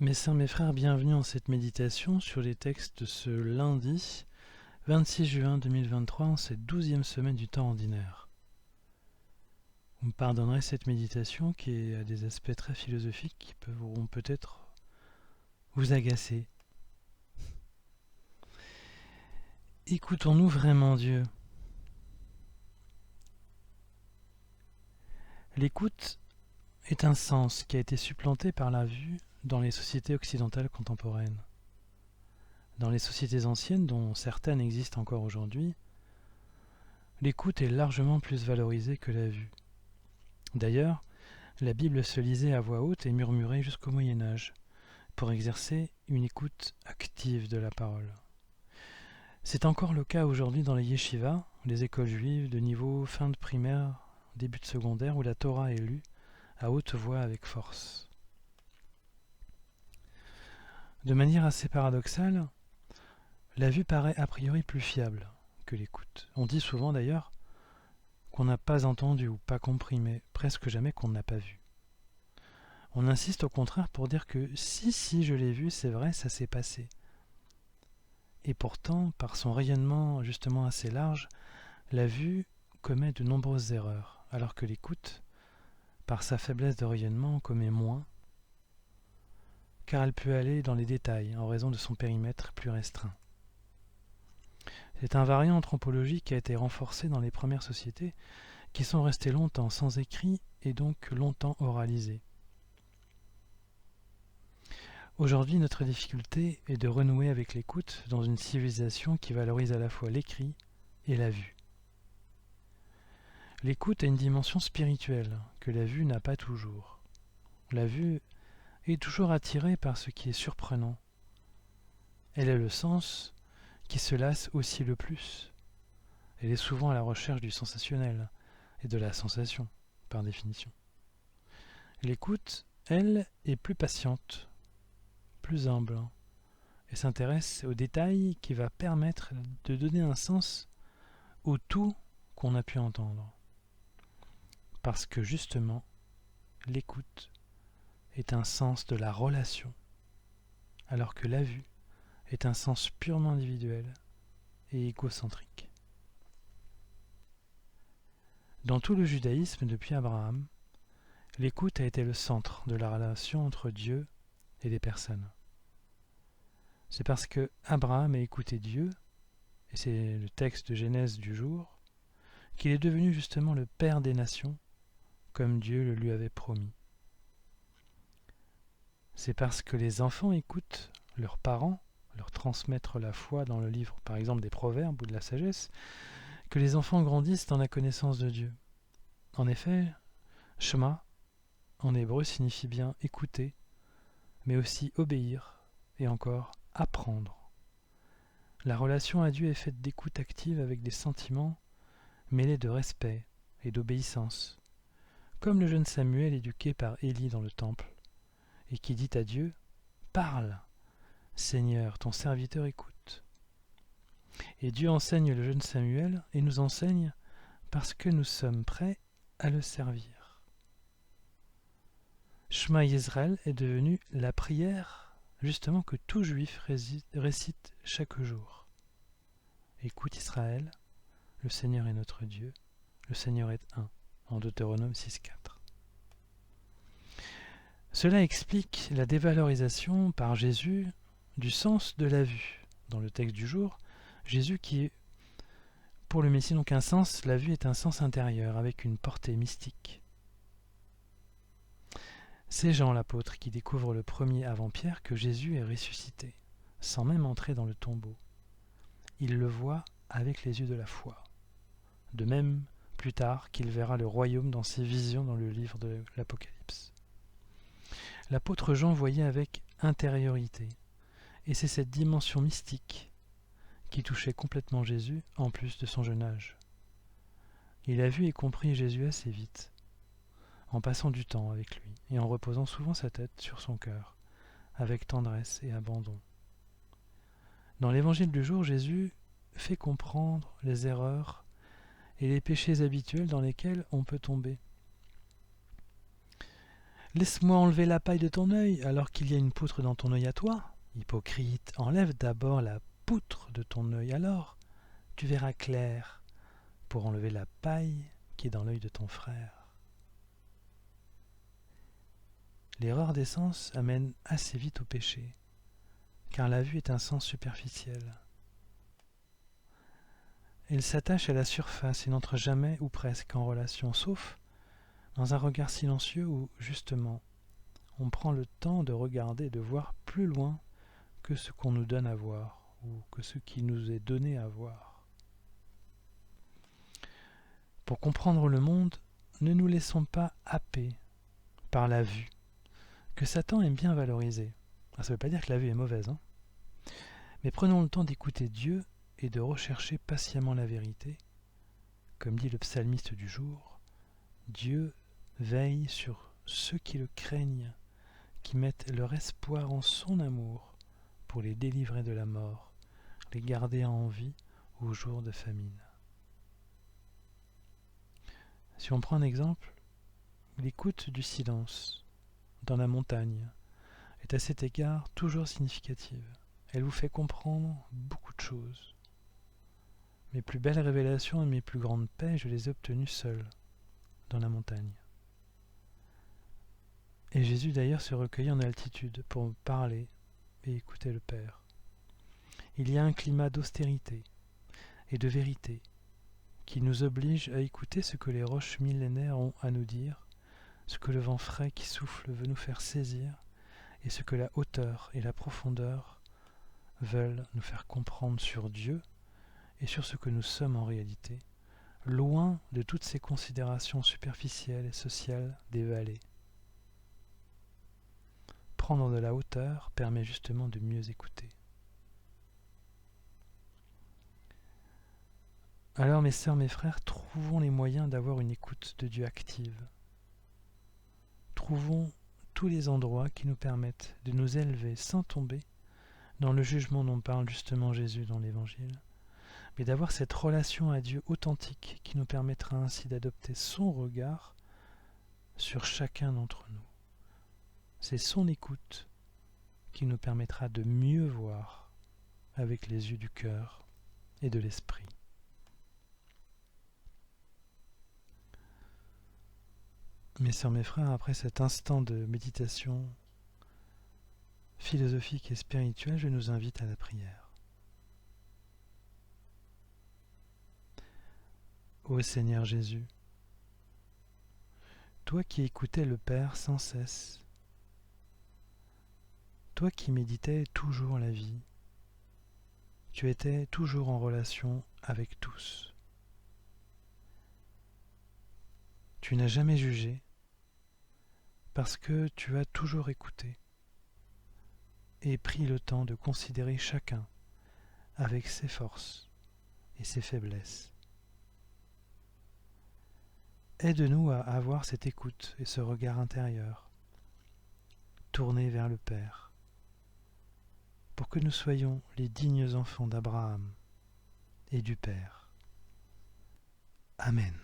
Mes sœurs, mes frères, bienvenue en cette méditation sur les textes de ce lundi 26 juin 2023 en cette 12e semaine du temps ordinaire. Vous me pardonnerez cette méditation qui a des aspects très philosophiques qui pourront peut-être vous agacer. Écoutons-nous vraiment Dieu? L'écoute est un sens qui a été supplanté par la vue dans les sociétés occidentales contemporaines. Dans les sociétés anciennes, dont certaines existent encore aujourd'hui, l'écoute est largement plus valorisée que la vue. D'ailleurs, la Bible se lisait à voix haute et murmurait jusqu'au Moyen-Âge, pour exercer une écoute active de la parole. C'est encore le cas aujourd'hui dans les yeshivas, les écoles juives de niveau fin de primaire, début de secondaire, où la Torah est lue à haute voix avec force. De manière assez paradoxale, la vue paraît a priori plus fiable que l'écoute. On dit souvent d'ailleurs qu'on n'a pas entendu ou pas compris, mais presque jamais qu'on n'a pas vu. On insiste au contraire pour dire que si je l'ai vu, c'est vrai, ça s'est passé. Et pourtant, par son rayonnement justement assez large, la vue commet de nombreuses erreurs, alors que l'écoute, par sa faiblesse de rayonnement, en commet moins, car elle peut aller dans les détails en raison de son périmètre plus restreint. C'est un variant anthropologique qui a été renforcé dans les premières sociétés qui sont restées longtemps sans écrit et donc longtemps oralisées. Aujourd'hui, notre difficulté est de renouer avec l'écoute dans une civilisation qui valorise à la fois l'écrit et la vue. L'écoute a une dimension spirituelle que la vue n'a pas toujours. La vue est toujours attirée par ce qui est surprenant. Elle est le sens qui se lasse aussi le plus. Elle est souvent à la recherche du sensationnel et de la sensation, par définition. L'écoute, elle, est plus patiente, plus humble, et s'intéresse aux détails qui va permettre de donner un sens au tout qu'on a pu entendre. Parce que justement, l'écoute est un sens de la relation, alors que la vue est un sens purement individuel et égocentrique. Dans tout le judaïsme depuis Abraham, l'écoute a été le centre de la relation entre Dieu et les personnes. C'est parce que Abraham a écouté Dieu, et c'est le texte de Genèse du jour, qu'il est devenu justement le Père des nations, comme Dieu le lui avait promis. C'est parce que les enfants écoutent leurs parents, leur transmettre la foi dans le livre, par exemple des proverbes ou de la sagesse, que les enfants grandissent dans la connaissance de Dieu. En effet, Shema, en hébreu, signifie bien écouter, mais aussi obéir, et encore apprendre. La relation à Dieu est faite d'écoute active avec des sentiments mêlés de respect et d'obéissance, comme le jeune Samuel éduqué par Élie dans le temple, et qui dit à Dieu « Parle, Seigneur, ton serviteur écoute ». Et Dieu enseigne le jeune Samuel et nous enseigne parce que nous sommes prêts à le servir. Shema Yisrael est devenu la prière justement que tout juif récite chaque jour. Écoute Israël, le Seigneur est notre Dieu, le Seigneur est un, en Deutéronome 6.4. Cela explique la dévalorisation par Jésus du sens de la vue. Dans le texte du jour, Jésus qui est pour le Messie donc un sens, la vue est un sens intérieur avec une portée mystique. C'est Jean l'apôtre qui découvre le premier avant Pierre que Jésus est ressuscité, sans même entrer dans le tombeau. Il le voit avec les yeux de la foi. De même, plus tard, qu'il verra le royaume dans ses visions dans le livre de l'Apocalypse. L'apôtre Jean voyait avec intériorité, et c'est cette dimension mystique qui touchait complètement Jésus en plus de son jeune âge. Il a vu et compris Jésus assez vite, en passant du temps avec lui et en reposant souvent sa tête sur son cœur, avec tendresse et abandon. Dans l'évangile du jour, Jésus fait comprendre les erreurs et les péchés habituels dans lesquels on peut tomber. Laisse-moi enlever la paille de ton œil alors qu'il y a une poutre dans ton œil à toi. Hypocrite, enlève d'abord la poutre de ton œil, alors tu verras clair pour enlever la paille qui est dans l'œil de ton frère. L'erreur des sens amène assez vite au péché, car la vue est un sens superficiel. Elle s'attache à la surface et n'entre jamais ou presque en relation, sauf dans un regard silencieux où, justement, on prend le temps de regarder et de voir plus loin que ce qu'on nous donne à voir ou que ce qui nous est donné à voir. Pour comprendre le monde, ne nous laissons pas happer par la vue, que Satan aime bien valoriser. Ça ne veut pas dire que la vue est mauvaise, hein. Mais prenons le temps d'écouter Dieu et de rechercher patiemment la vérité. Comme dit le psalmiste du jour, Dieu veille sur ceux qui le craignent, qui mettent leur espoir en son amour pour les délivrer de la mort, les garder en vie au jour de famine. Si on prend un exemple, l'écoute du silence dans la montagne est à cet égard toujours significative. Elle vous fait comprendre beaucoup de choses. Mes plus belles révélations et mes plus grandes paix, je les ai obtenues seul, dans la montagne. Et Jésus d'ailleurs se recueillait en altitude pour parler et écouter le Père. Il y a un climat d'austérité et de vérité qui nous oblige à écouter ce que les roches millénaires ont à nous dire, ce que le vent frais qui souffle veut nous faire saisir, et ce que la hauteur et la profondeur veulent nous faire comprendre sur Dieu et sur ce que nous sommes en réalité, loin de toutes ces considérations superficielles et sociales des vallées. Prendre de la hauteur permet justement de mieux écouter. Alors mes sœurs, mes frères, trouvons les moyens d'avoir une écoute de Dieu active. Trouvons tous les endroits qui nous permettent de nous élever sans tomber dans le jugement dont parle justement Jésus dans l'Évangile, mais d'avoir cette relation à Dieu authentique qui nous permettra ainsi d'adopter son regard sur chacun d'entre nous. C'est son écoute qui nous permettra de mieux voir avec les yeux du cœur et de l'esprit. Mes sœurs, mes frères, après cet instant de méditation philosophique et spirituelle, je nous invite à la prière. Ô Seigneur Jésus, toi qui écoutais le Père sans cesse, toi qui méditais toujours la vie, tu étais toujours en relation avec tous. Tu n'as jamais jugé parce que tu as toujours écouté et pris le temps de considérer chacun avec ses forces et ses faiblesses. Aide-nous à avoir cette écoute et ce regard intérieur, tourné vers le Père, pour que nous soyons les dignes enfants d'Abraham et du Père. Amen.